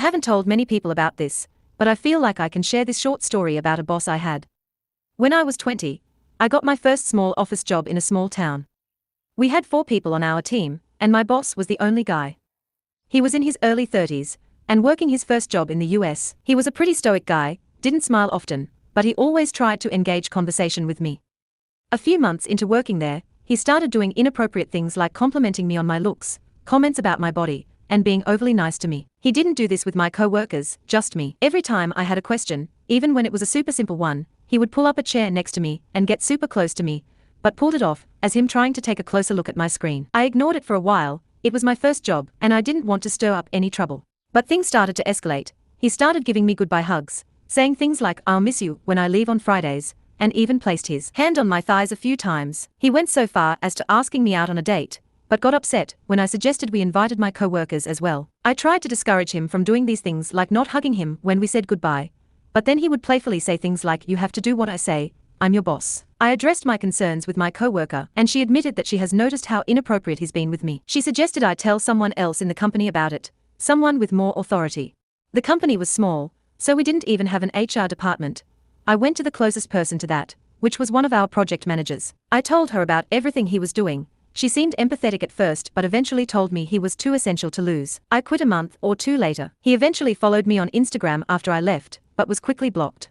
haven't told many people about this, but I feel like I can share this short story about a boss I had. When I was 20, I got my first small office job in a small town. We had 4 people on our team, and my boss was the only guy. He was in his early 30s, and working his first job in the US. He was a pretty stoic guy, didn't smile often, but he always tried to engage conversation with me. A few months into working there, he started doing inappropriate things like complimenting me on my looks, comments about my body, and being overly nice to me. He didn't do this with my co-workers, just me. Every time I had a question, even when it was a super simple one, he would pull up a chair next to me and get super close to me, but pulled it off as him trying to take a closer look at my screen. I ignored it for a while. It was my first job, and I didn't want to stir up any trouble. But things started to escalate. He started giving me goodbye hugs, saying things like "I'll miss you" when I leave on Fridays, and even placed his hand on my thighs a few times. He went so far as to asking me out on a date, but got upset when I suggested we invited my co-workers as well. I tried to discourage him from doing these things, like not hugging him when we said goodbye, but then he would playfully say things like, "You have to do what I say, I'm your boss." I addressed my concerns with my co-worker, and she admitted that she has noticed how inappropriate he's been with me. She suggested I tell someone else in the company about it, someone with more authority. The company was small, so we didn't even have an HR department. I went to the closest person to that, which was one of our project managers. I told her about everything he was doing. She seemed empathetic at first, but eventually told me he was too essential to lose. I quit a month or 2 later. He eventually followed me on Instagram after I left, but was quickly blocked.